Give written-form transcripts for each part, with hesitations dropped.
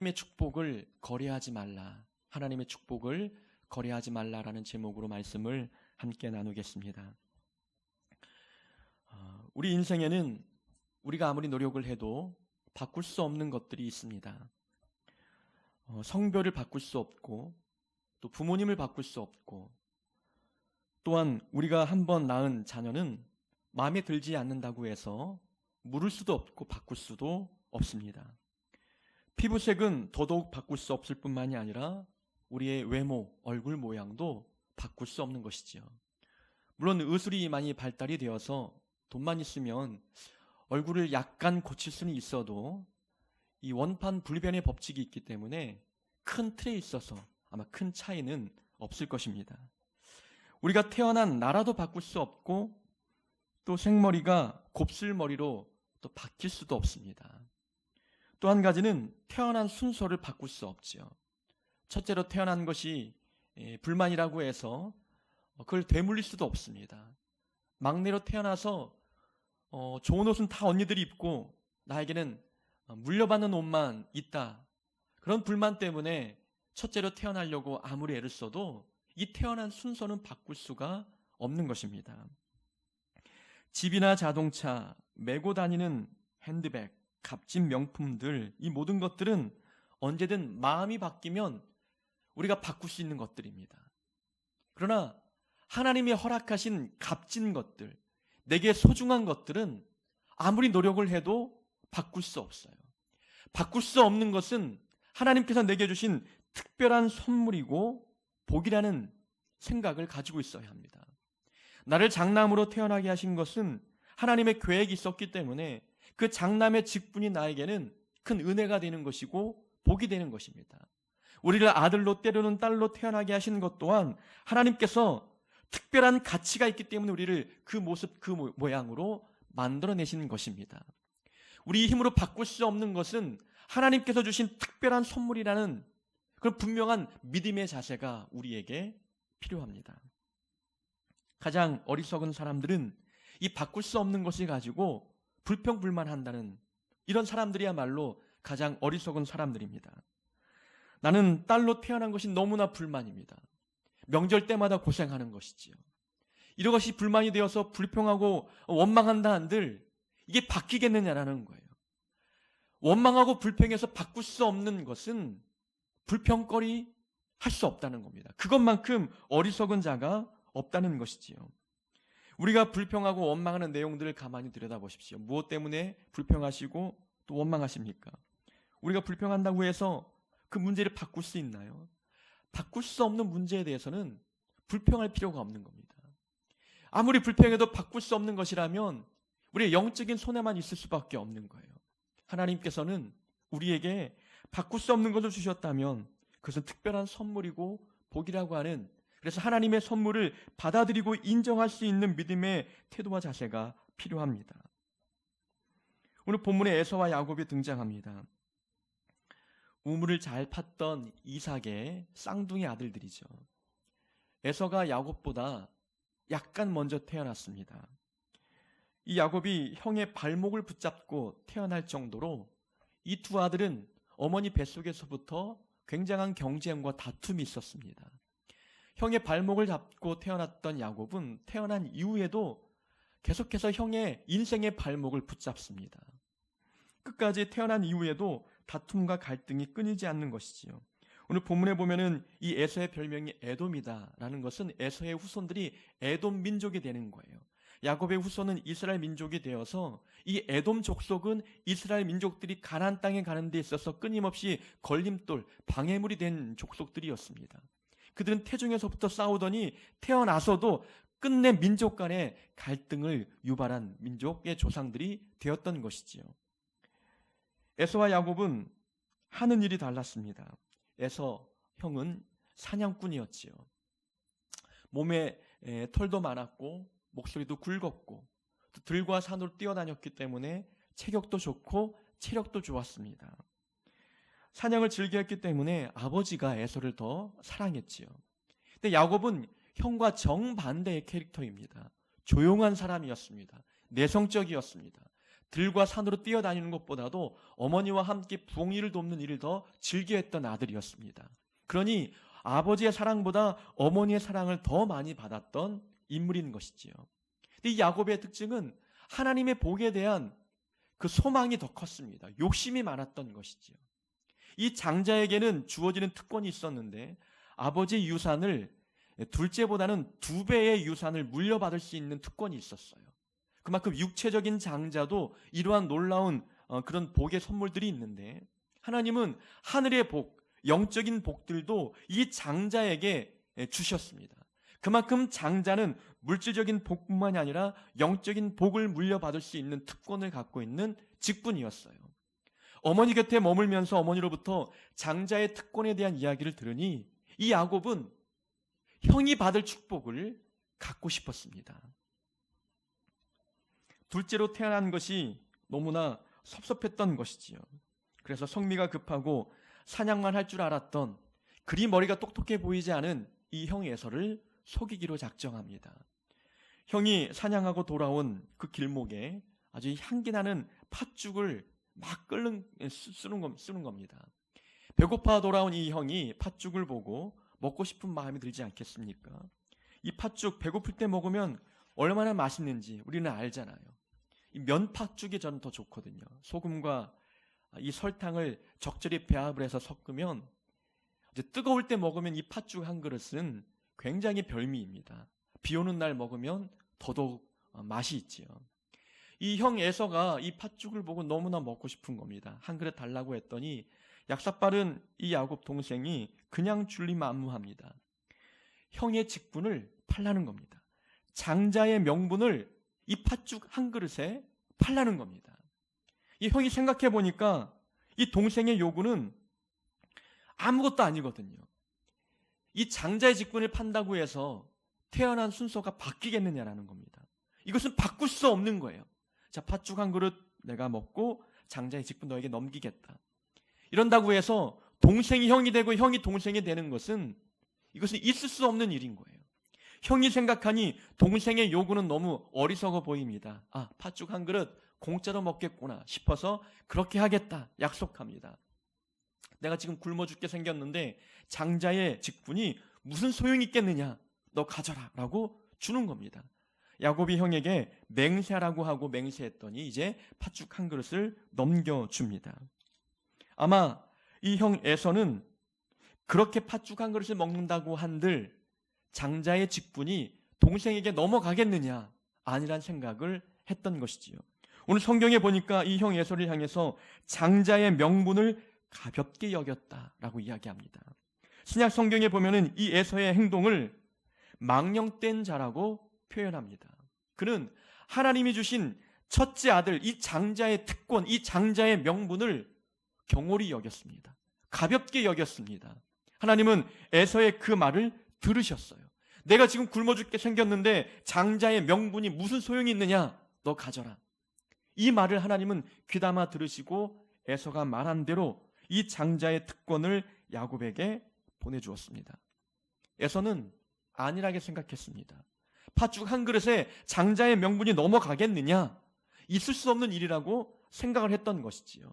축복을 거래하지 말라. 하나님의 축복을 거래하지 말라라는 제목으로 말씀을 함께 나누겠습니다. 우리 인생에는 우리가 아무리 노력을 해도 바꿀 수 없는 것들이 있습니다. 성별을 바꿀 수 없고, 또 부모님을 바꿀 수 없고, 또한 우리가 한번 낳은 자녀는 마음에 들지 않는다고 해서 물을 수도 없고 바꿀 수도 없습니다. 피부색은 더더욱 바꿀 수 없을 뿐만이 아니라 우리의 외모, 얼굴 모양도 바꿀 수 없는 것이지요. 물론 의술이 많이 발달이 되어서 돈만 있으면 얼굴을 약간 고칠 수는 있어도 이 원판 불변의 법칙이 있기 때문에 큰 틀에 있어서 아마 큰 차이는 없을 것입니다. 우리가 태어난 나라도 바꿀 수 없고, 또 생머리가 곱슬머리로 또 바뀔 수도 없습니다. 또 한 가지는 태어난 순서를 바꿀 수 없지요. 첫째로 태어난 것이 불만이라고 해서 그걸 되물릴 수도 없습니다. 막내로 태어나서 좋은 옷은 다 언니들이 입고 나에게는 물려받는 옷만 있다. 그런 불만 때문에 첫째로 태어나려고 아무리 애를 써도 이 태어난 순서는 바꿀 수가 없는 것입니다. 집이나 자동차, 메고 다니는 핸드백, 값진 명품들, 이 모든 것들은 언제든 마음이 바뀌면 우리가 바꿀 수 있는 것들입니다. 그러나 하나님이 허락하신 값진 것들, 내게 소중한 것들은 아무리 노력을 해도 바꿀 수 없어요. 바꿀 수 없는 것은 하나님께서 내게 주신 특별한 선물이고 복이라는 생각을 가지고 있어야 합니다. 나를 장남으로 태어나게 하신 것은 하나님의 계획이 있었기 때문에 그 장남의 직분이 나에게는 큰 은혜가 되는 것이고 복이 되는 것입니다. 우리를 아들로 때로는 딸로 태어나게 하신 것 또한 하나님께서 특별한 가치가 있기 때문에 우리를 그 모습, 그 모양으로 만들어내시는 것입니다. 우리 힘으로 바꿀 수 없는 것은 하나님께서 주신 특별한 선물이라는 그런 분명한 믿음의 자세가 우리에게 필요합니다. 가장 어리석은 사람들은 이 바꿀 수 없는 것을 가지고 불평불만한다는 이런 사람들이야말로 가장 어리석은 사람들입니다. 나는 딸로 태어난 것이 너무나 불만입니다. 명절 때마다 고생하는 것이지요. 이것이 불만이 되어서 불평하고 원망한다 한들 이게 바뀌겠느냐라는 거예요. 원망하고 불평해서 바꿀 수 없는 것은 불평거리 할 수 없다는 겁니다. 그것만큼 어리석은 자가 없다는 것이지요. 우리가 불평하고 원망하는 내용들을 가만히 들여다보십시오. 무엇 때문에 불평하시고 또 원망하십니까? 우리가 불평한다고 해서 그 문제를 바꿀 수 있나요? 바꿀 수 없는 문제에 대해서는 불평할 필요가 없는 겁니다. 아무리 불평해도 바꿀 수 없는 것이라면 우리의 영적인 손해만 있을 수밖에 없는 거예요. 하나님께서는 우리에게 바꿀 수 없는 것을 주셨다면 그것은 특별한 선물이고 복이라고 하는, 그래서 하나님의 선물을 받아들이고 인정할 수 있는 믿음의 태도와 자세가 필요합니다. 오늘 본문에 에서와 야곱이 등장합니다. 우물을 잘 팠던 이삭의 쌍둥이 아들들이죠. 에서가 야곱보다 약간 먼저 태어났습니다. 이 야곱이 형의 발목을 붙잡고 태어날 정도로 이 두 아들은 어머니 뱃속에서부터 굉장한 경쟁과 다툼이 있었습니다. 형의 발목을 잡고 태어났던 야곱은 태어난 이후에도 계속해서 형의 인생의 발목을 붙잡습니다. 끝까지 태어난 이후에도 다툼과 갈등이 끊이지 않는 것이지요. 오늘 본문에 보면은 이 에서의 별명이 에돔이다라는 것은 에서의 후손들이 에돔 민족이 되는 거예요. 야곱의 후손은 이스라엘 민족이 되어서 이 에돔 족속은 이스라엘 민족들이 가나안 땅에 가는 데 있어서 끊임없이 걸림돌, 방해물이 된 족속들이었습니다. 그들은 태중에서부터 싸우더니 태어나서도 끝내 민족 간의 갈등을 유발한 민족의 조상들이 되었던 것이지요. 에서와 야곱은 하는 일이 달랐습니다. 에서 형은 사냥꾼이었지요. 몸에 털도 많았고 목소리도 굵었고 들과 산으로 뛰어다녔기 때문에 체격도 좋고 체력도 좋았습니다. 사냥을 즐겨했기 때문에 아버지가 에서를 더 사랑했지요. 근데 야곱은 형과 정반대의 캐릭터입니다. 조용한 사람이었습니다. 내성적이었습니다. 들과 산으로 뛰어다니는 것보다도 어머니와 함께 부엌일을 돕는 일을 더 즐겨했던 아들이었습니다. 그러니 아버지의 사랑보다 어머니의 사랑을 더 많이 받았던 인물인 것이지요. 이 야곱의 특징은 하나님의 복에 대한 그 소망이 더 컸습니다. 욕심이 많았던 것이지요. 이 장자에게는 주어지는 특권이 있었는데 아버지의 유산을 둘째보다는 2배의 유산을 물려받을 수 있는 특권이 있었어요. 그만큼 육체적인 장자도 이러한 놀라운 그런 복의 선물들이 있는데 하나님은 하늘의 복, 영적인 복들도 이 장자에게 주셨습니다. 그만큼 장자는 물질적인 복뿐만이 아니라 영적인 복을 물려받을 수 있는 특권을 갖고 있는 직분이었어요. 어머니 곁에 머물면서 어머니로부터 장자의 특권에 대한 이야기를 들으니 이 야곱은 형이 받을 축복을 갖고 싶었습니다. 둘째로 태어난 것이 너무나 섭섭했던 것이지요. 그래서 성미가 급하고 사냥만 할 줄 알았던 그리 머리가 똑똑해 보이지 않은 이 형 에서를 속이기로 작정합니다. 형이 사냥하고 돌아온 그 길목에 아주 향기나는 팥죽을 막 쓰는 겁니다. 배고파 돌아온 이 형이 팥죽을 보고 먹고 싶은 마음이 들지 않겠습니까? 이 팥죽 배고플 때 먹으면 얼마나 맛있는지 우리는 알잖아요. 이 면팥죽이 저는 더 좋거든요. 소금과 이 설탕을 적절히 배합을 해서 섞으면 이제 뜨거울 때 먹으면 이 팥죽 한 그릇은 굉장히 별미입니다. 비 오는 날 먹으면 더더욱 맛이 있지요. 이 형 에서가 이 팥죽을 보고 너무나 먹고 싶은 겁니다. 한 그릇 달라고 했더니 약삭빠른 이 야곱 동생이 그냥 줄리만무합니다. 형의 직분을 팔라는 겁니다. 장자의 명분을 이 팥죽 한 그릇에 팔라는 겁니다. 이 형이 생각해 보니까 이 동생의 요구는 아무것도 아니거든요. 이 장자의 직분을 판다고 해서 태어난 순서가 바뀌겠느냐라는 겁니다. 이것은 바꿀 수 없는 거예요. 자, 팥죽 한 그릇 내가 먹고 장자의 직분 너에게 넘기겠다. 이런다고 해서 동생이 형이 되고 형이 동생이 되는 것은 이것은 있을 수 없는 일인 거예요. 형이 생각하니 동생의 요구는 너무 어리석어 보입니다. 아, 팥죽 한 그릇 공짜로 먹겠구나 싶어서 그렇게 하겠다 약속합니다. 내가 지금 굶어 죽게 생겼는데 장자의 직분이 무슨 소용이 있겠느냐, 너 가져라 라고 주는 겁니다. 야곱이 형에게 맹세하라고 하고 맹세했더니 이제 팥죽 한 그릇을 넘겨줍니다. 아마 이 형 에서는 그렇게 팥죽 한 그릇을 먹는다고 한들 장자의 직분이 동생에게 넘어가겠느냐, 아니란 생각을 했던 것이지요. 오늘 성경에 보니까 이 형 에서를 향해서 장자의 명분을 가볍게 여겼다라고 이야기합니다. 신약 성경에 보면은 이 에서의 행동을 망령된 자라고 표현합니다. 그는 하나님이 주신 첫째 아들 이 장자의 특권, 이 장자의 명분을 경홀히 여겼습니다. 가볍게 여겼습니다. 하나님은 에서의 그 말을 들으셨어요. 내가 지금 굶어 죽게 생겼는데 장자의 명분이 무슨 소용이 있느냐, 너 가져라. 이 말을 하나님은 귀담아 들으시고 에서가 말한 대로 이 장자의 특권을 야곱에게 보내주었습니다. 에서는 안일하게 생각했습니다. 팥죽 한 그릇에 장자의 명분이 넘어가겠느냐, 있을 수 없는 일이라고 생각을 했던 것이지요.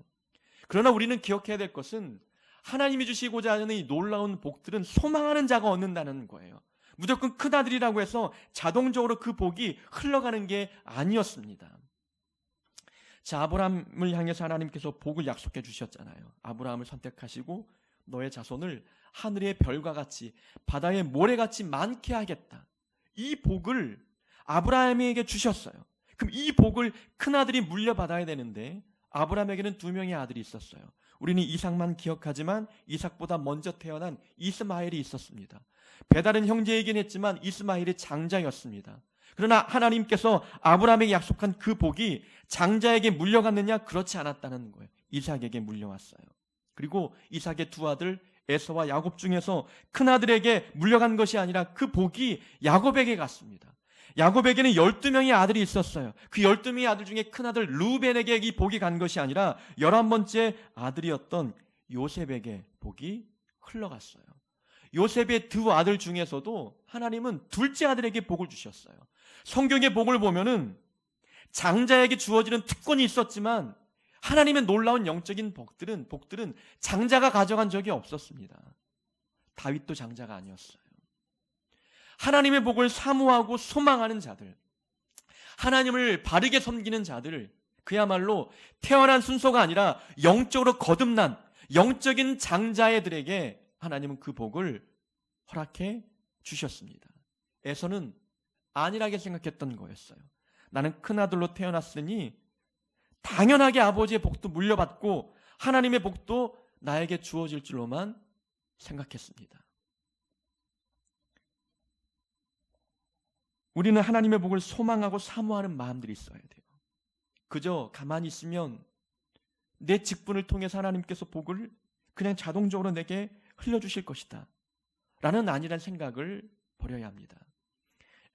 그러나 우리는 기억해야 될 것은 하나님이 주시고자 하는 이 놀라운 복들은 소망하는 자가 얻는다는 거예요. 무조건 큰아들이라고 해서 자동적으로 그 복이 흘러가는 게 아니었습니다. 자, 아브라함을 향해서 하나님께서 복을 약속해 주셨잖아요. 아브라함을 선택하시고 너의 자손을 하늘의 별과 같이 바다의 모래같이 많게 하겠다. 이 복을 아브라함에게 주셨어요. 그럼 이 복을 큰아들이 물려받아야 되는데 아브라함에게는 2명의 아들이 있었어요. 우리는 이삭만 기억하지만 이삭보다 먼저 태어난 이스마엘이 있었습니다. 배다른 형제이긴 했지만 이스마엘이 장자였습니다. 그러나 하나님께서 아브라함에게 약속한 그 복이 장자에게 물려갔느냐? 그렇지 않았다는 거예요. 이삭에게 물려왔어요. 그리고 이삭의 2 아들 에서와 야곱 중에서 큰아들에게 물려간 것이 아니라 그 복이 야곱에게 갔습니다. 야곱에게는 12명의 아들이 있었어요. 그 12명의 아들 중에 큰아들 루벤에게 이 복이 간 것이 아니라 11번째 아들이었던 요셉에게 복이 흘러갔어요. 요셉의 2 아들 중에서도 하나님은 둘째 아들에게 복을 주셨어요. 성경의 복을 보면은 장자에게 주어지는 특권이 있었지만 하나님의 놀라운 영적인 복들은 장자가 가져간 적이 없었습니다. 다윗도 장자가 아니었어요. 하나님의 복을 사모하고 소망하는 자들, 하나님을 바르게 섬기는 자들, 그야말로 태어난 순서가 아니라 영적으로 거듭난 영적인 장자애들에게 하나님은 그 복을 허락해 주셨습니다. 에서는 안일하게 생각했던 거였어요. 나는 큰아들로 태어났으니 당연하게 아버지의 복도 물려받고 하나님의 복도 나에게 주어질 줄로만 생각했습니다. 우리는 하나님의 복을 소망하고 사모하는 마음들이 있어야 돼요. 그저 가만히 있으면 내 직분을 통해서 하나님께서 복을 그냥 자동적으로 내게 흘려주실 것이다 라는 안일한 생각을 버려야 합니다.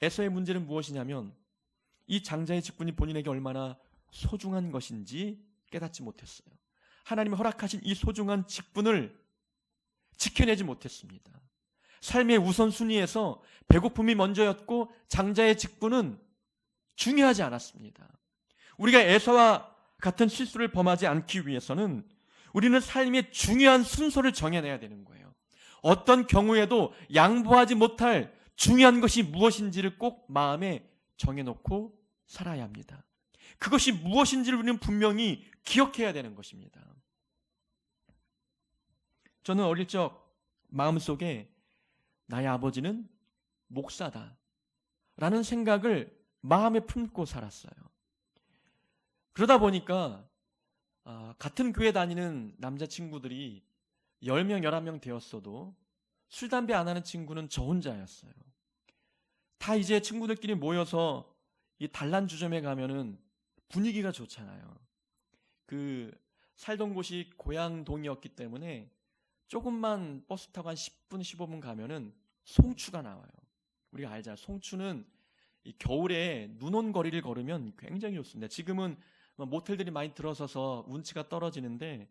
에서의 문제는 무엇이냐면 이 장자의 직분이 본인에게 얼마나 소중한 것인지 깨닫지 못했어요. 하나님이 허락하신 이 소중한 직분을 지켜내지 못했습니다. 삶의 우선순위에서 배고픔이 먼저였고 장자의 직분은 중요하지 않았습니다. 우리가 에서와 같은 실수를 범하지 않기 위해서는 우리는 삶의 중요한 순서를 정해내야 되는 거예요. 어떤 경우에도 양보하지 못할 중요한 것이 무엇인지를 꼭 마음에 정해놓고 살아야 합니다. 그것이 무엇인지를 우리는 분명히 기억해야 되는 것입니다. 저는 어릴 적 마음속에 나의 아버지는 목사다 라는 생각을 마음에 품고 살았어요. 그러다 보니까 같은 교회 다니는 남자친구들이 10명, 11명 되었어도 술, 담배 안 하는 친구는 저 혼자였어요. 다 이제 친구들끼리 모여서 이 단란주점에 가면은 분위기가 좋잖아요. 살던 곳이 고양동이었기 때문에 조금만 버스 타고 한 10분, 15분 가면은 송추가 나와요. 우리가 알잖아요. 송추는 이 겨울에 눈 온 거리를 걸으면 굉장히 좋습니다. 지금은 모텔들이 많이 들어서서 운치가 떨어지는데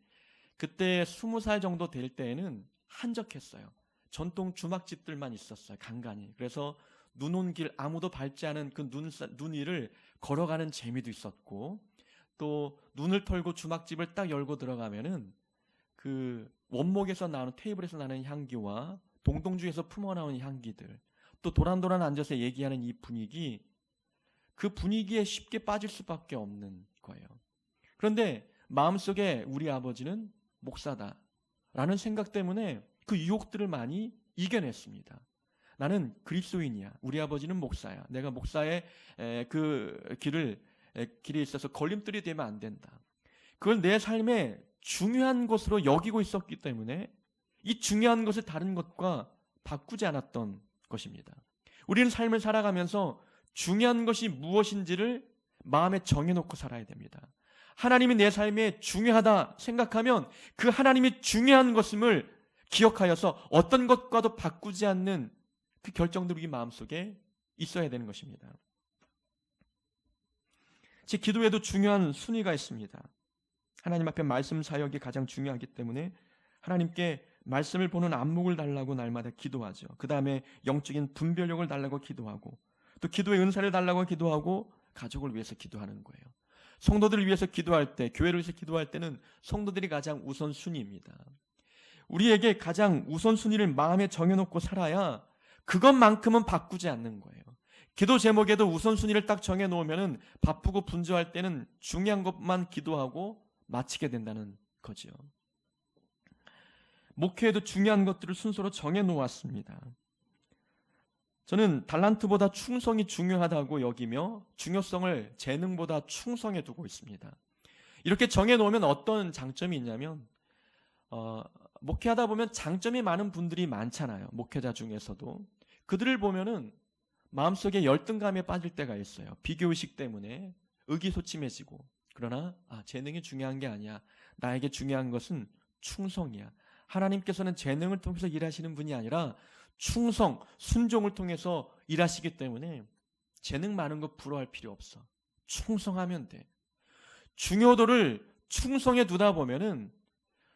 그때 20살 정도 될 때에는 한적했어요. 전통 주막집들만 있었어요. 간간히. 그래서 눈 온 길 아무도 밟지 않은 그 눈 위를 걸어가는 재미도 있었고 또 눈을 털고 주막집을 딱 열고 들어가면은 그 원목에서 나오는 테이블에서 나는 향기와 동동주에서 품어나오는 향기들 또 도란도란 앉아서 얘기하는 이 분위기 그 분위기에 쉽게 빠질 수밖에 없는 거예요. 그런데 마음속에 우리 아버지는 목사다라는 생각 때문에 그 유혹들을 많이 이겨냈습니다. 나는 그리스도인이야. 우리 아버지는 목사야. 내가 목사의 그 길에 있어서 걸림돌이 되면 안 된다. 그걸 내 삶의 중요한 것으로 여기고 있었기 때문에 이 중요한 것을 다른 것과 바꾸지 않았던 것입니다. 우리는 삶을 살아가면서 중요한 것이 무엇인지를 마음에 정해놓고 살아야 됩니다. 하나님이 내 삶에 중요하다 생각하면 그 하나님이 중요한 것임을 기억하여서 어떤 것과도 바꾸지 않는 그 결정들이 우리 마음속에 있어야 되는 것입니다. 제 기도에도 중요한 순위가 있습니다. 하나님 앞에 말씀 사역이 가장 중요하기 때문에 하나님께 말씀을 보는 안목을 달라고 날마다 기도하죠. 그 다음에 영적인 분별력을 달라고 기도하고 또 기도의 은사를 달라고 기도하고 가족을 위해서 기도하는 거예요. 성도들을 위해서 기도할 때, 교회를 위해서 기도할 때는 성도들이 가장 우선순위입니다. 우리에게 가장 우선순위를 마음에 정해놓고 살아야 그것만큼은 바꾸지 않는 거예요. 기도 제목에도 우선순위를 딱 정해놓으면 바쁘고 분주할 때는 중요한 것만 기도하고 마치게 된다는 거죠. 목회에도 중요한 것들을 순서로 정해놓았습니다. 저는 달란트보다 충성이 중요하다고 여기며 중요성을 재능보다 충성에 두고 있습니다. 이렇게 정해놓으면 어떤 장점이 있냐면 목회하다 보면 장점이 많은 분들이 많잖아요. 목회자 중에서도. 그들을 보면은 마음속에 열등감에 빠질 때가 있어요. 비교의식 때문에 의기소침해지고. 그러나 재능이 중요한 게 아니야. 나에게 중요한 것은 충성이야. 하나님께서는 재능을 통해서 일하시는 분이 아니라 충성, 순종을 통해서 일하시기 때문에 재능 많은 거 부러워할 필요 없어. 충성하면 돼. 중요도를 충성에 두다 보면은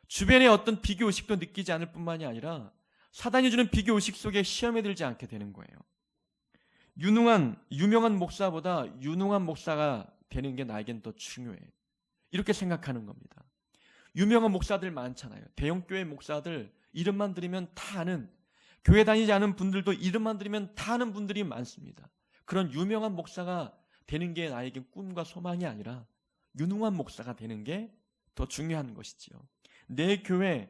주변에 어떤 비교의식도 느끼지 않을 뿐만이 아니라 사단이 주는 비교의식 속에 시험에 들지 않게 되는 거예요. 유명한 목사보다 유능한 목사가 되는 게 나에겐 더 중요해. 이렇게 생각하는 겁니다. 유명한 목사들 많잖아요. 대형교회 목사들 이름만 들으면 다 아는, 교회 다니지 않은 분들도 이름만 들으면 다 아는 분들이 많습니다. 그런 유명한 목사가 되는 게 나에게 꿈과 소망이 아니라 유능한 목사가 되는 게 더 중요한 것이지요. 내 교회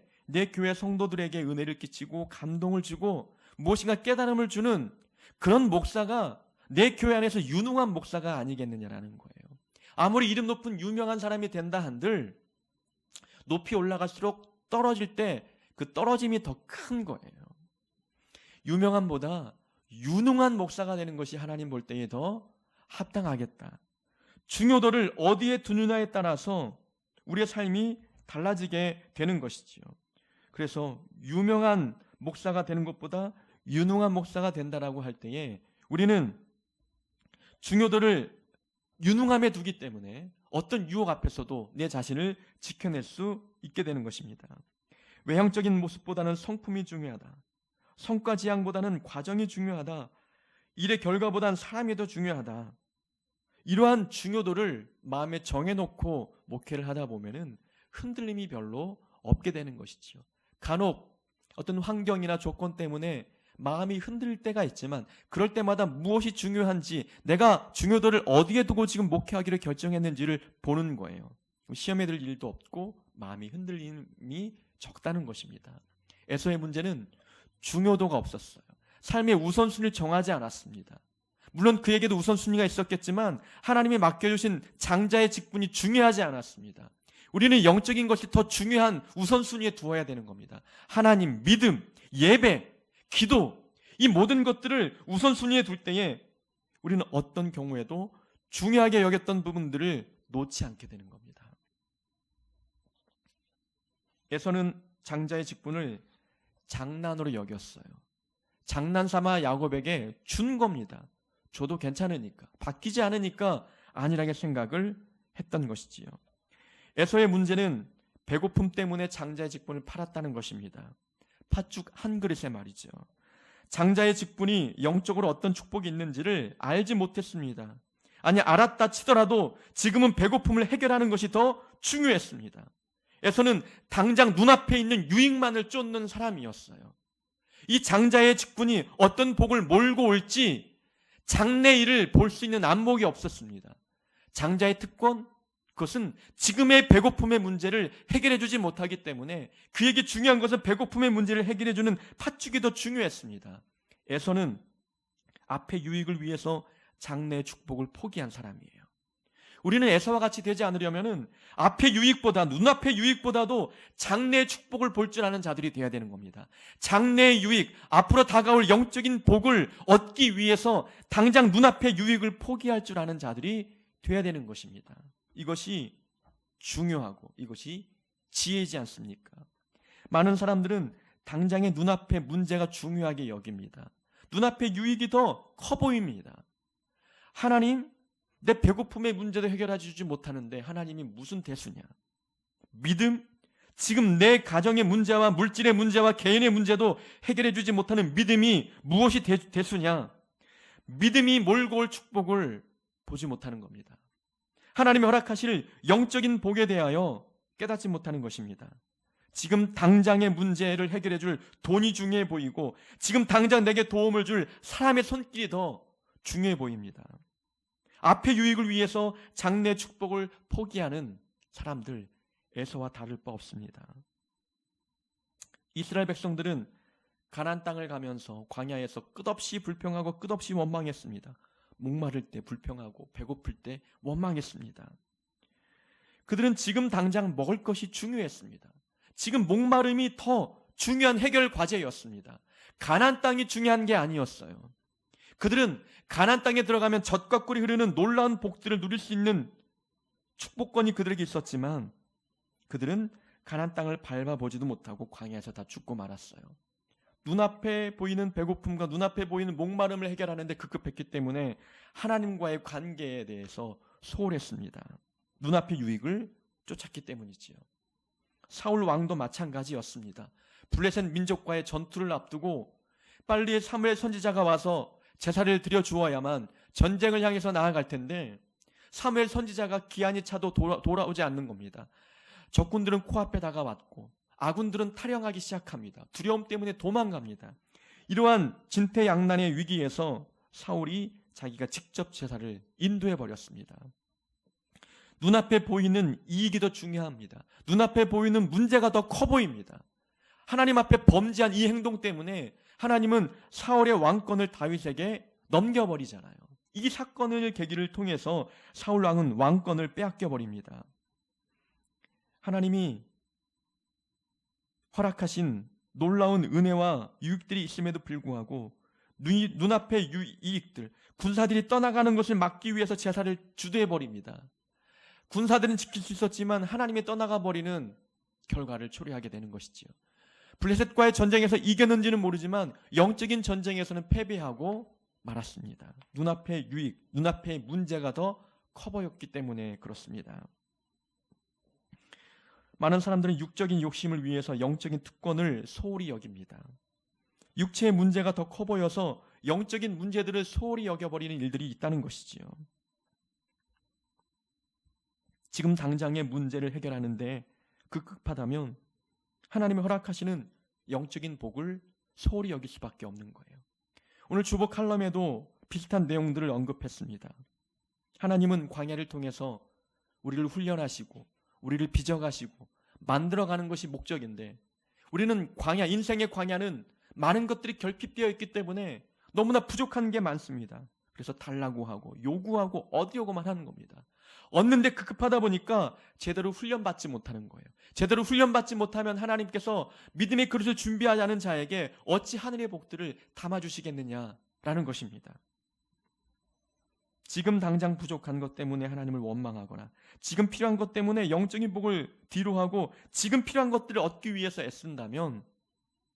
성도들에게 은혜를 끼치고 감동을 주고 무엇인가 깨달음을 주는 그런 목사가 내 교회 안에서 유능한 목사가 아니겠느냐라는 거예요. 아무리 이름 높은 유명한 사람이 된다 한들 높이 올라갈수록 떨어질 때 그 떨어짐이 더 큰 거예요. 유명함보다 유능한 목사가 되는 것이 하나님 볼 때에 더 합당하겠다. 중요도를 어디에 두느냐에 따라서 우리의 삶이 달라지게 되는 것이지요. 그래서 유명한 목사가 되는 것보다 유능한 목사가 된다라고 할 때에 우리는 중요도를 유능함에 두기 때문에 어떤 유혹 앞에서도 내 자신을 지켜낼 수 있게 되는 것입니다. 외형적인 모습보다는 성품이 중요하다. 성과 지향보다는 과정이 중요하다. 일의 결과보다는 사람이 더 중요하다. 이러한 중요도를 마음에 정해놓고 목회를 하다 보면은 흔들림이 별로 없게 되는 것이지요. 간혹 어떤 환경이나 조건 때문에 마음이 흔들릴 때가 있지만 그럴 때마다 무엇이 중요한지, 내가 중요도를 어디에 두고 지금 목회하기를 결정했는지를 보는 거예요. 시험에 들 일도 없고 마음이 흔들림이 적다는 것입니다. 에서의 문제는 중요도가 없었어요. 삶의 우선순위를 정하지 않았습니다. 물론 그에게도 우선순위가 있었겠지만 하나님이 맡겨주신 장자의 직분이 중요하지 않았습니다. 우리는 영적인 것이 더 중요한 우선순위에 두어야 되는 겁니다. 하나님, 믿음, 예배, 기도, 이 모든 것들을 우선순위에 둘 때에 우리는 어떤 경우에도 중요하게 여겼던 부분들을 놓지 않게 되는 겁니다. 에서는 장자의 직분을 장난으로 여겼어요. 장난삼아 야곱에게 준 겁니다. 줘도 괜찮으니까, 바뀌지 않으니까 안일하게 생각을 했던 것이지요. 에서의 문제는 배고픔 때문에 장자의 직분을 팔았다는 것입니다. 팥죽 한 그릇에 말이죠. 장자의 직분이 영적으로 어떤 축복이 있는지를 알지 못했습니다. 아니, 알았다 치더라도 지금은 배고픔을 해결하는 것이 더 중요했습니다. 에서는 당장 눈앞에 있는 유익만을 쫓는 사람이었어요. 이 장자의 직분이 어떤 복을 몰고 올지 장래 일을 볼 수 있는 안목이 없었습니다. 장자의 특권, 그것은 지금의 배고픔의 문제를 해결해 주지 못하기 때문에 그에게 중요한 것은 배고픔의 문제를 해결해 주는 팥죽이 더 중요했습니다. 에서는 앞의 유익을 위해서 장래의 축복을 포기한 사람이에요. 우리는 에서와 같이 되지 않으려면 앞의 유익보다, 눈앞의 유익보다도 장래의 축복을 볼 줄 아는 자들이 되어야 되는 겁니다. 장래의 유익, 앞으로 다가올 영적인 복을 얻기 위해서 당장 눈앞의 유익을 포기할 줄 아는 자들이 되어야 되는 것입니다. 이것이 중요하고 이것이 지혜이지 않습니까? 많은 사람들은 당장의 눈앞의 문제가 중요하게 여깁니다. 눈앞의 유익이 더 커 보입니다. 하나님, 내 배고픔의 문제도 해결해 주지 못하는데 하나님이 무슨 대수냐? 믿음? 지금 내 가정의 문제와 물질의 문제와 개인의 문제도 해결해 주지 못하는 믿음이 무엇이 대수냐? 믿음이 몰고 올 축복을 보지 못하는 겁니다. 하나님이 허락하실 영적인 복에 대하여 깨닫지 못하는 것입니다. 지금 당장의 문제를 해결해 줄 돈이 중요해 보이고 지금 당장 내게 도움을 줄 사람의 손길이 더 중요해 보입니다. 앞의 유익을 위해서 장래 축복을 포기하는 사람들, 에서와 다를 바 없습니다. 이스라엘 백성들은 가나안 땅을 가면서 광야에서 끝없이 불평하고 끝없이 원망했습니다. 목마를 때 불평하고 배고플 때 원망했습니다. 그들은 지금 당장 먹을 것이 중요했습니다. 지금 목마름이 더 중요한 해결 과제였습니다. 가나안 땅이 중요한 게 아니었어요. 그들은 가나안 땅에 들어가면 젖과 꿀이 흐르는 놀라운 복들을 누릴 수 있는 축복권이 그들에게 있었지만 그들은 가나안 땅을 밟아보지도 못하고 광야에서 다 죽고 말았어요. 눈앞에 보이는 배고픔과 눈앞에 보이는 목마름을 해결하는데 급급했기 때문에 하나님과의 관계에 대해서 소홀했습니다. 눈앞의 유익을 쫓았기 때문이지요. 사울 왕도 마찬가지였습니다. 블레셋 민족과의 전투를 앞두고 빨리 사무엘 선지자가 와서 제사를 드려 주어야만 전쟁을 향해서 나아갈 텐데 사무엘 선지자가 기한이 차도 돌아오지 않는 겁니다. 적군들은 코앞에 다가왔고 아군들은 탈영하기 시작합니다. 두려움 때문에 도망갑니다. 이러한 진퇴양난의 위기에서 사울이 자기가 직접 제사를 인도해 버렸습니다. 눈앞에 보이는 이익이 더 중요합니다. 눈앞에 보이는 문제가 더 커 보입니다. 하나님 앞에 범죄한 이 행동 때문에 하나님은 사울의 왕권을 다윗에게 넘겨버리잖아요. 이 사건을 계기를 통해서 사울 왕은 왕권을 빼앗겨 버립니다. 하나님이 허락하신 놀라운 은혜와 유익들이 있음에도 불구하고 눈앞의 이익들, 군사들이 떠나가는 것을 막기 위해서 제사를 주도해 버립니다. 군사들은 지킬 수 있었지만 하나님이 떠나가 버리는 결과를 초래하게 되는 것이지요. 블레셋과의 전쟁에서 이겼는지는 모르지만 영적인 전쟁에서는 패배하고 말았습니다. 눈앞의 유익, 눈앞의 문제가 더 커 보였기 때문에 그렇습니다. 많은 사람들은 육적인 욕심을 위해서 영적인 특권을 소홀히 여깁니다. 육체의 문제가 더 커 보여서 영적인 문제들을 소홀히 여겨버리는 일들이 있다는 것이지요. 지금 당장의 문제를 해결하는데 급급하다면 하나님이 허락하시는 영적인 복을 소홀히 여길 수밖에 없는 거예요. 오늘 주보 칼럼에도 비슷한 내용들을 언급했습니다. 하나님은 광야를 통해서 우리를 훈련하시고 우리를 빚어가시고 만들어가는 것이 목적인데 우리는 인생의 광야는 많은 것들이 결핍되어 있기 때문에 너무나 부족한 게 많습니다. 그래서 달라고 하고 요구하고 얻으려고만 하는 겁니다. 얻는데 급급하다 보니까 제대로 훈련받지 못하는 거예요. 제대로 훈련받지 못하면 하나님께서 믿음의 그릇을 준비하지 않은 자에게 어찌 하늘의 복들을 담아주시겠느냐라는 것입니다. 지금 당장 부족한 것 때문에 하나님을 원망하거나 지금 필요한 것 때문에 영적인 복을 뒤로하고 지금 필요한 것들을 얻기 위해서 애쓴다면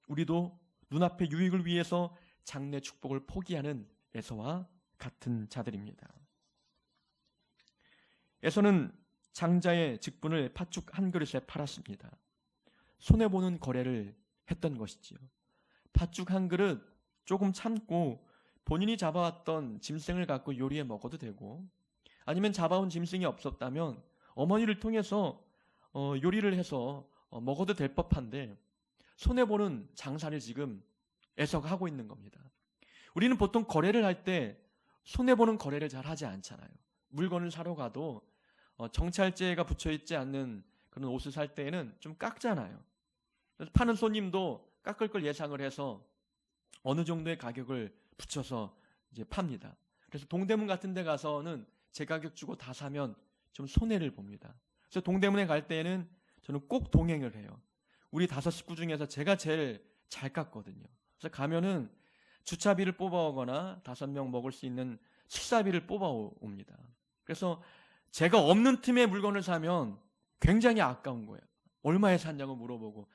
우리도 눈앞의 유익을 위해서 장래 축복을 포기하는 에서와 같은 자들입니다. 에서는 장자의 직분을 팥죽 한 그릇에 팔았습니다. 손해보는 거래를 했던 것이지요. 팥죽 한 그릇 조금 참고 본인이 잡아왔던 짐승을 갖고 요리해 먹어도 되고 아니면 잡아온 짐승이 없었다면 어머니를 통해서 요리를 해서 먹어도 될 법한데 손해보는 장사를 지금 에서가 하고 있는 겁니다. 우리는 보통 거래를 할 때 손해보는 거래를 잘 하지 않잖아요. 물건을 사러 가도 정찰제가 붙여있지 않는 그런 옷을 살 때에는 좀 깎잖아요. 그래서 파는 손님도 깎을 걸 예상을 해서 어느 정도의 가격을 붙여서 이제 팝니다. 그래서 동대문 같은 데 가서는 제 가격 주고 다 사면 좀 손해를 봅니다. 그래서 동대문에 갈 때에는 저는 꼭 동행을 해요. 우리 5 식구 중에서 제가 제일 잘 깎거든요. 그래서 가면은 주차비를 뽑아오거나 5명 먹을 수 있는 식사비를 뽑아옵니다. 그래서 제가 없는 틈에 물건을 사면 굉장히 아까운 거예요. 얼마에 샀냐고 물어보고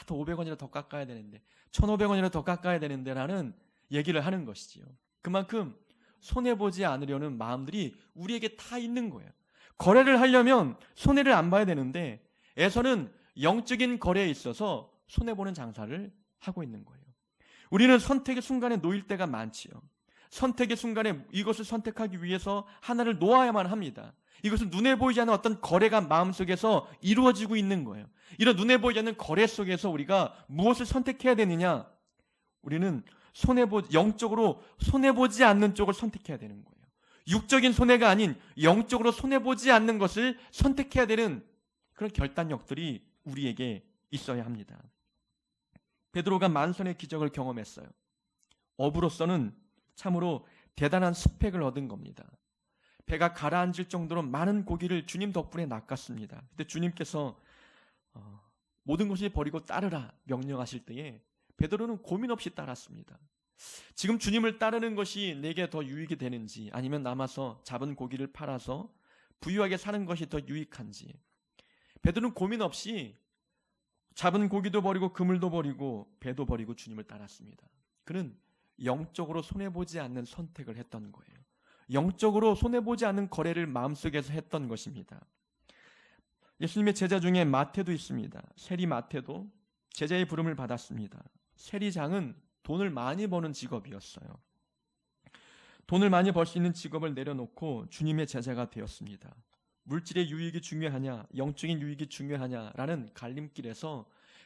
더 500원이라 더 깎아야 되는데 1,500원이라 더 깎아야 되는데 라는 얘기를 하는 것이지요. 그만큼 손해보지 않으려는 마음들이 우리에게 다 있는 거예요. 거래를 하려면 손해를 안 봐야 되는데 에서는 영적인 거래에 있어서 손해보는 장사를 하고 있는 거예요. 우리는 선택의 순간에 놓일 때가 많지요. 선택의 순간에 이것을 선택하기 위해서 하나를 놓아야만 합니다. 이것은 눈에 보이지 않는 어떤 거래가 마음속에서 이루어지고 있는 거예요. 이런 눈에 보이지 않는 거래 속에서 우리가 무엇을 선택해야 되느냐? 우리는 영적으로 손해보지 않는 쪽을 선택해야 되는 거예요. 육적인 손해가 아닌 영적으로 손해보지 않는 것을 선택해야 되는 그런 결단력들이 우리에게 있어야 합니다. 베드로가 만선의 기적을 경험했어요. 어부로서는 참으로 대단한 스펙을 얻은 겁니다. 배가 가라앉을 정도로 많은 고기를 주님 덕분에 낚았습니다. 그때 주님께서 모든 것을 버리고 따르라 명령하실 때에 베드로는 고민 없이 따랐습니다. 지금 주님을 따르는 것이 내게 더 유익이 되는지 아니면 남아서 잡은 고기를 팔아서 부유하게 사는 것이 더 유익한지 베드로는 고민 없이 잡은 고기도 버리고 그물도 버리고 배도 버리고 주님을 따랐습니다. 그는 영적으로 손해보지 않는 선택을 했던 거예요. 영적으로 손해보지 않는 거래를 마음속에서 했던 것입니다. 예수님의 제자 중에 마태도 있습니다. 세리 마태도 제자의 부름을 받았습니다. 세리장은 돈을 많이 버는 직업이었어요. 돈을 많이 벌 수 있는 직업을 내려놓고 주님의 제자가 되었습니다. 물질의 유익이 중요하냐, 영적인 유익이 중요하냐라는 갈림길에서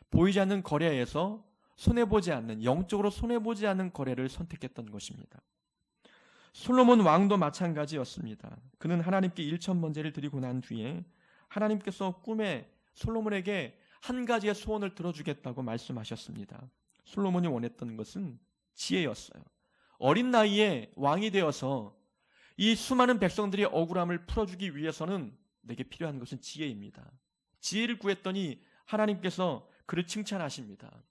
보이지 않는 거래에서 손해보지 않는, 영적으로 손해보지 않는 거래를 선택했던 것입니다. 솔로몬 왕도 마찬가지였습니다. 그는 하나님께 1,000번제를 드리고 난 뒤에 하나님께서 꿈에 솔로몬에게 한 가지의 소원을 들어주겠다고 말씀하셨습니다. 솔로몬이 원했던 것은 지혜였어요. 어린 나이에 왕이 되어서 이 수많은 백성들의 억울함을 풀어주기 위해서는 내게 필요한 것은 지혜입니다. 지혜를 구했더니 하나님께서 그를 칭찬하십니다.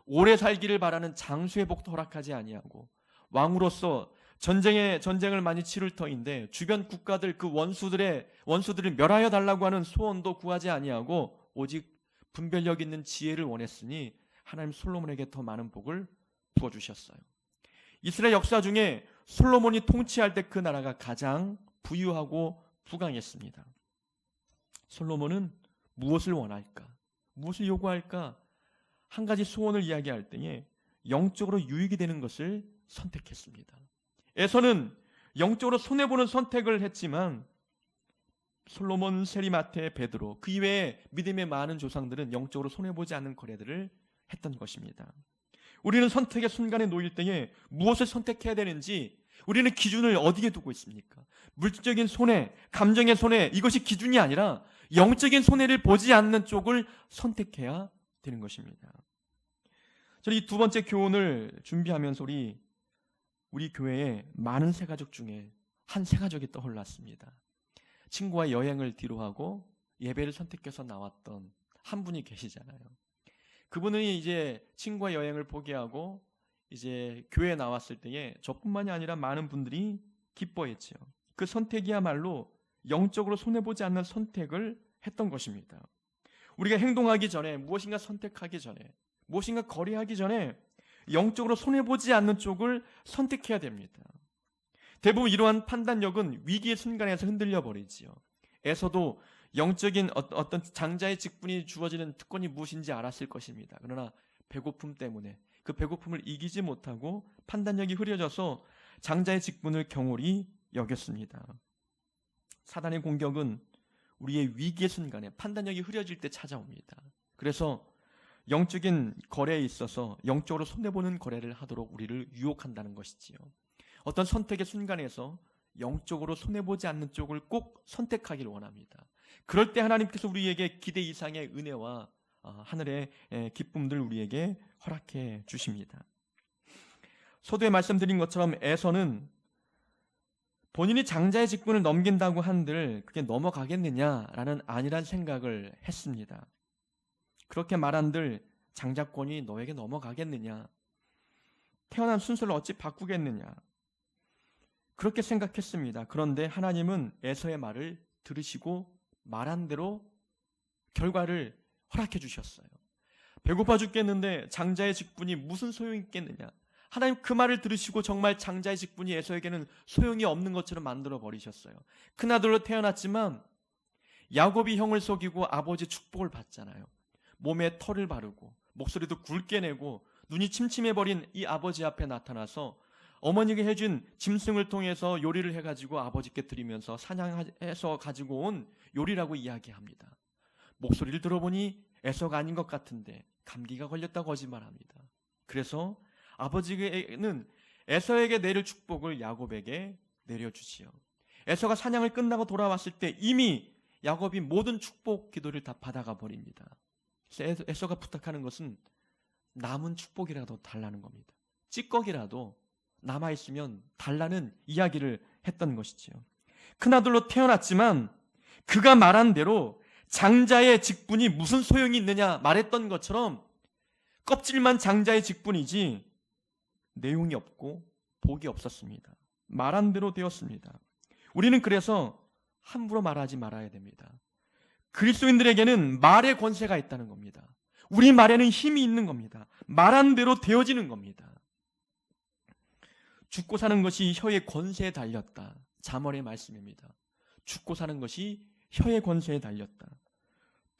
오래 살기를 바라는 장수의 복도 허락하지 아니하고 왕으로서 전쟁을 많이 치를 터인데 주변 국가들 그 원수들을 멸하여 달라고 하는 소원도 구하지 아니하고 오직 분별력 있는 지혜를 원했으니 하나님 솔로몬에게 더 많은 복을 부어주셨어요. 이스라엘 역사 중에 솔로몬이 통치할 때 그 나라가 가장 부유하고 부강했습니다. 솔로몬은 무엇을 원할까? 무엇을 요구할까? 한 가지 소원을 이야기할 때에 영적으로 유익이 되는 것을 선택했습니다. 에서는 영적으로 손해보는 선택을 했지만 솔로몬, 세리마테, 베드로 그 이외에 믿음의 많은 조상들은 영적으로 손해보지 않는 거래들을 했던 것입니다. 우리는 선택의 순간에 놓일 때에 무엇을 선택해야 되는지 우리는 기준을 어디에 두고 있습니까? 물질적인 손해, 감정의 손해, 이것이 기준이 아니라 영적인 손해를 보지 않는 쪽을 선택해야 되는 것입니다. 저는 이 두 번째 교훈을 준비하면서 우리 교회에 많은 새가족 중에 한 새가족이 떠올랐습니다. 친구와 여행을 뒤로하고 예배를 선택해서 나왔던 한 분이 계시잖아요. 그분은 이제 친구와 여행을 포기하고 이제 교회에 나왔을 때에 저뿐만이 아니라 많은 분들이 기뻐했죠. 그 선택이야말로 영적으로 손해보지 않는 선택을 했던 것입니다. 우리가 행동하기 전에, 무엇인가 선택하기 전에, 무엇인가 거래하기 전에 영적으로 손해보지 않는 쪽을 선택해야 됩니다. 대부분 이러한 판단력은 위기의 순간에서 흔들려 버리지요. 에서도 영적인 어떤 장자의 직분이 주어지는 특권이 무엇인지 알았을 것입니다. 그러나 배고픔 때문에 그 배고픔을 이기지 못하고 판단력이 흐려져서 장자의 직분을 경홀히 여겼습니다. 사단의 공격은 우리의 위기의 순간에 판단력이 흐려질 때 찾아옵니다. 그래서 영적인 거래에 있어서 영적으로 손해보는 거래를 하도록 우리를 유혹한다는 것이지요. 어떤 선택의 순간에서 영적으로 손해보지 않는 쪽을 꼭 선택하기를 원합니다. 그럴 때 하나님께서 우리에게 기대 이상의 은혜와 하늘의 기쁨들 우리에게 허락해 주십니다. 서두에 말씀드린 것처럼 에서는 본인이 장자의 직분을 넘긴다고 한들 그게 넘어가겠느냐라는 안일한 생각을 했습니다. 그렇게 말한들 장자권이 너에게 넘어가겠느냐? 태어난 순서를 어찌 바꾸겠느냐? 그렇게 생각했습니다. 그런데 하나님은 에서의 말을 들으시고 말한 대로 결과를 허락해 주셨어요. 배고파 죽겠는데 장자의 직분이 무슨 소용이 있겠느냐? 하나님 그 말을 들으시고 정말 장자의 직분이 에서에게는 소용이 없는 것처럼 만들어 버리셨어요. 큰아들로 태어났지만 야곱이 형을 속이고 아버지 축복을 받잖아요. 몸에 털을 바르고 목소리도 굵게 내고 눈이 침침해버린 이 아버지 앞에 나타나서 어머니가 해준 짐승을 통해서 요리를 해가지고 아버지께 드리면서 사냥해서 가지고 온 요리라고 이야기합니다. 목소리를 들어보니 에서가 아닌 것 같은데 감기가 걸렸다고 거짓말합니다. 그래서 아버지는 에서에게 내릴 축복을 야곱에게 내려주지요. 에서가 사냥을 끝나고 돌아왔을 때 이미 야곱이 모든 축복 기도를 다 받아가 버립니다. 그래서 에서가 부탁하는 것은 남은 축복이라도 달라는 겁니다. 찌꺼기라도 남아있으면 달라는 이야기를 했던 것이지요. 큰아들로 태어났지만 그가 말한 대로 장자의 직분이 무슨 소용이 있느냐 말했던 것처럼 껍질만 장자의 직분이지 내용이 없고 복이 없었습니다. 말한 대로 되었습니다. 우리는 그래서 함부로 말하지 말아야 됩니다. 그리스도인들에게는 말의 권세가 있다는 겁니다. 우리 말에는 힘이 있는 겁니다. 말한 대로 되어지는 겁니다. 죽고 사는 것이 혀의 권세에 달렸다. 잠언의 말씀입니다. 죽고 사는 것이 혀의 권세에 달렸다.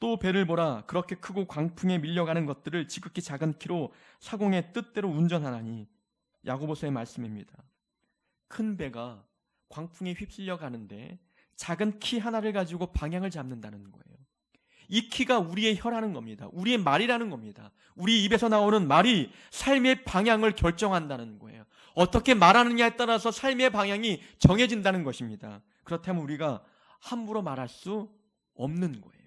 또 배를 보라. 그렇게 크고 광풍에 밀려가는 것들을 지극히 작은 키로 사공의 뜻대로 운전하나니. 야고보서의 말씀입니다. 큰 배가 광풍에 휩쓸려 가는데 작은 키 하나를 가지고 방향을 잡는다는 거예요. 이 키가 우리의 혀라는 겁니다. 우리의 말이라는 겁니다. 우리 입에서 나오는 말이 삶의 방향을 결정한다는 거예요. 어떻게 말하느냐에 따라서 삶의 방향이 정해진다는 것입니다. 그렇다면 우리가 함부로 말할 수 없는 거예요.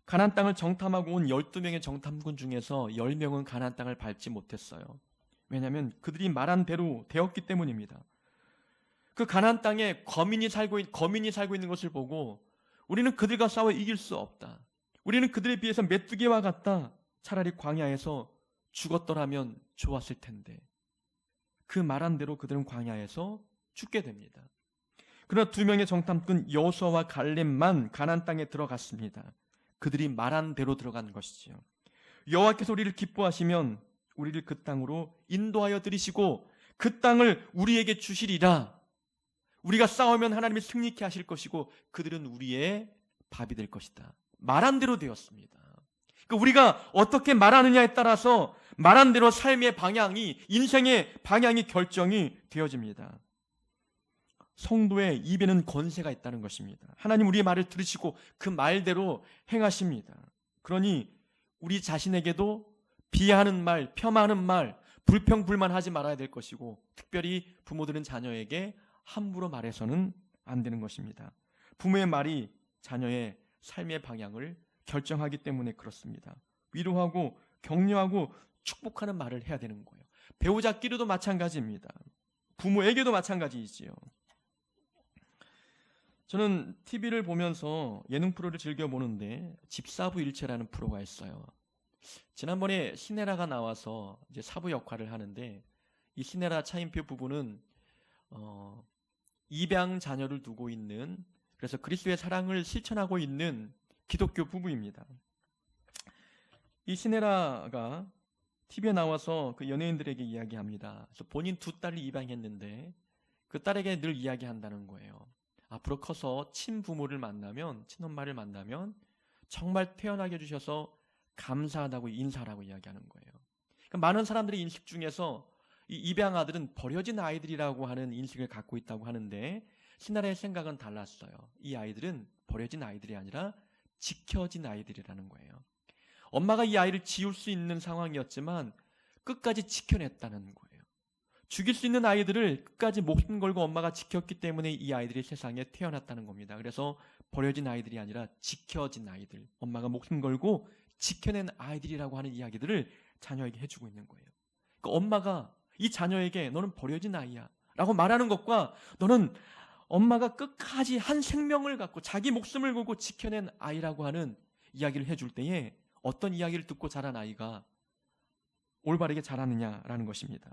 가나안 땅을 정탐하고 온 12명의 정탐꾼 중에서 10명은 가나안 땅을 밟지 못했어요. 왜냐하면 그들이 말한 대로 되었기 때문입니다. 그 가나안 땅에 거민이 살고 있는 것을 보고 우리는 그들과 싸워 이길 수 없다. 우리는 그들에 비해서 메뚜기와 같다. 차라리 광야에서 죽었더라면 좋았을 텐데. 그 말한 대로 그들은 광야에서 죽게 됩니다. 그러나 2명의 정탐꾼 여호수아와 갈렙만 가나안 땅에 들어갔습니다. 그들이 말한 대로 들어간 것이지요. 여호와께서 우리를 기뻐하시면 우리를 그 땅으로 인도하여 들이시고 그 땅을 우리에게 주시리라. 우리가 싸우면 하나님이 승리케 하실 것이고 그들은 우리의 밥이 될 것이다. 말한 대로 되었습니다. 그러니까 우리가 어떻게 말하느냐에 따라서 말한 대로 삶의 방향이, 인생의 방향이 결정이 되어집니다. 성도의 입에는 권세가 있다는 것입니다. 하나님 우리의 말을 들으시고 그 말대로 행하십니다. 그러니 우리 자신에게도 비하하는 말, 폄하하는 말, 불평불만하지 말아야 될 것이고 특별히 부모들은 자녀에게 함부로 말해서는 안 되는 것입니다. 부모의 말이 자녀의 삶의 방향을 결정하기 때문에 그렇습니다. 위로하고 격려하고 축복하는 말을 해야 되는 거예요. 배우자끼리도 마찬가지입니다. 부모에게도 마찬가지이지요. 저는 TV를 보면서 예능 프로를 즐겨보는데 집사부일체라는 프로가 있어요. 지난번에 신혜라가 나와서 이제 사부 역할을 하는데 이 신혜라 차인표 부부는 입양 자녀를 두고 있는, 그래서 그리스도의 사랑을 실천하고 있는 기독교 부부입니다. 이 신혜라가 TV에 나와서 그 연예인들에게 이야기합니다. 그래서 본인 2딸을 입양했는데 그 딸에게 늘 이야기한다는 거예요. 앞으로 커서 친부모를 만나면, 친엄마를 만나면 정말 태어나게 해주셔서 감사하다고 인사하라고 이야기하는 거예요. 그러니까 많은 사람들의 인식 중에서 이 입양 아들은 버려진 아이들이라고 하는 인식을 갖고 있다고 하는데 신나라의 생각은 달랐어요. 이 아이들은 버려진 아이들이 아니라 지켜진 아이들이라는 거예요. 엄마가 이 아이를 지울 수 있는 상황이었지만 끝까지 지켜냈다는 거예요. 죽일 수 있는 아이들을 끝까지 목숨 걸고 엄마가 지켰기 때문에 이 아이들이 세상에 태어났다는 겁니다. 그래서 버려진 아이들이 아니라 지켜진 아이들, 엄마가 목숨 걸고 지켜낸 아이들이라고 하는 이야기들을 자녀에게 해주고 있는 거예요. 그러니까 엄마가 이 자녀에게 너는 버려진 아이야 라고 말하는 것과 너는 엄마가 끝까지 한 생명을 갖고 자기 목숨을 걸고 지켜낸 아이라고 하는 이야기를 해줄 때에 어떤 이야기를 듣고 자란 아이가 올바르게 자라느냐라는 것입니다.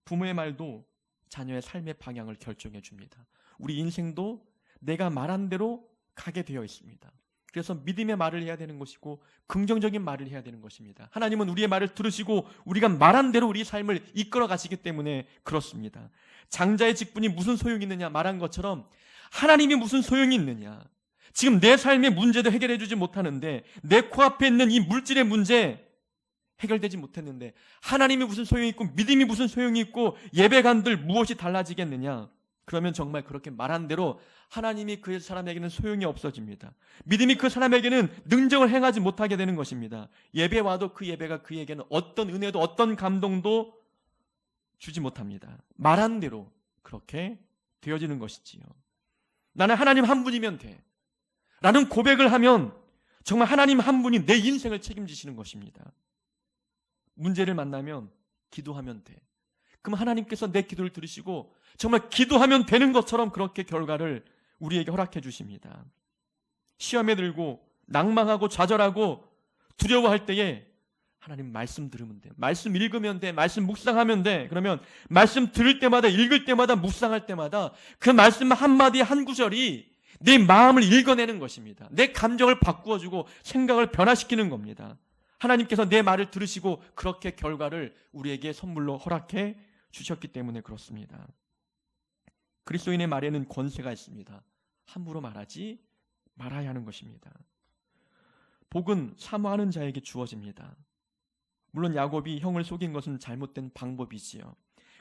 부모의 말도 자녀의 삶의 방향을 결정해 줍니다. 우리 인생도 내가 말한 대로 가게 되어 있습니다. 그래서 믿음의 말을 해야 되는 것이고 긍정적인 말을 해야 되는 것입니다. 하나님은 우리의 말을 들으시고 우리가 말한 대로 우리 삶을 이끌어 가시기 때문에 그렇습니다. 장자의 직분이 무슨 소용이 있느냐 말한 것처럼 하나님이 무슨 소용이 있느냐. 지금 내 삶의 문제도 해결해 주지 못하는데 내 코앞에 있는 이 물질의 문제 해결되지 못했는데 하나님이 무슨 소용이 있고 믿음이 무슨 소용이 있고 예배관들 무엇이 달라지겠느냐. 그러면 정말 그렇게 말한 대로 하나님이 그 사람에게는 소용이 없어집니다. 믿음이 그 사람에게는 능력을 행하지 못하게 되는 것입니다. 예배 와도 그 예배가 그에게는 어떤 은혜도 어떤 감동도 주지 못합니다. 말한 대로 그렇게 되어지는 것이지요. 나는 하나님 한 분이면 돼 라는 고백을 하면 정말 하나님 한 분이 내 인생을 책임지시는 것입니다. 문제를 만나면 기도하면 돼. 그럼 하나님께서 내 기도를 들으시고 정말 기도하면 되는 것처럼 그렇게 결과를 우리에게 허락해 주십니다. 시험에 들고 낭망하고 좌절하고 두려워할 때에 하나님 말씀 들으면 돼. 말씀 읽으면 돼. 말씀 묵상하면 돼. 그러면 말씀 들을 때마다 읽을 때마다 묵상할 때마다 그 말씀 한마디 한 구절이 내 마음을 읽어내는 것입니다. 내 감정을 바꾸어주고 생각을 변화시키는 겁니다. 하나님께서 내 말을 들으시고 그렇게 결과를 우리에게 선물로 허락해 주셨기 때문에 그렇습니다. 그리스도인의 말에는 권세가 있습니다. 함부로 말하지 말아야 하는 것입니다. 복은 사모하는 자에게 주어집니다. 물론 야곱이 형을 속인 것은 잘못된 방법이지요.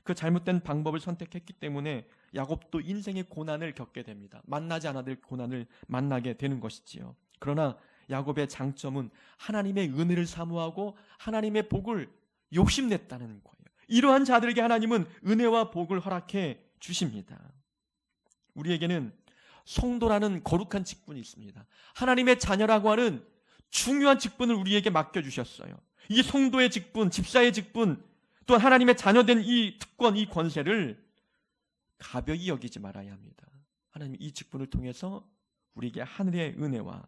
그 잘못된 방법을 선택했기 때문에 야곱도 인생의 고난을 겪게 됩니다. 만나지 않아야 될 고난을 만나게 되는 것이지요. 그러나 야곱의 장점은 하나님의 은혜를 사모하고 하나님의 복을 욕심냈다는 거예요. 이러한 자들에게 하나님은 은혜와 복을 허락해 주십니다. 우리에게는 성도라는 거룩한 직분이 있습니다. 하나님의 자녀라고 하는 중요한 직분을 우리에게 맡겨주셨어요. 이 성도의 직분, 집사의 직분, 또한 하나님의 자녀된 이 특권, 이 권세를 가벼이 여기지 말아야 합니다. 하나님 이 직분을 통해서 우리에게 하늘의 은혜와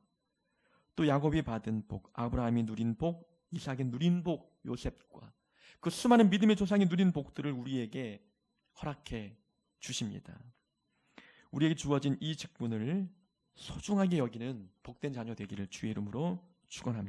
또 야곱이 받은 복, 아브라함이 누린 복, 이삭이 누린 복, 요셉과 그 수많은 믿음의 조상이 누린 복들을 우리에게 허락해 주십니다. 우리에게 주어진 이 직분을 소중하게 여기는 복된 자녀 되기를 주의 이름으로 축원합니다.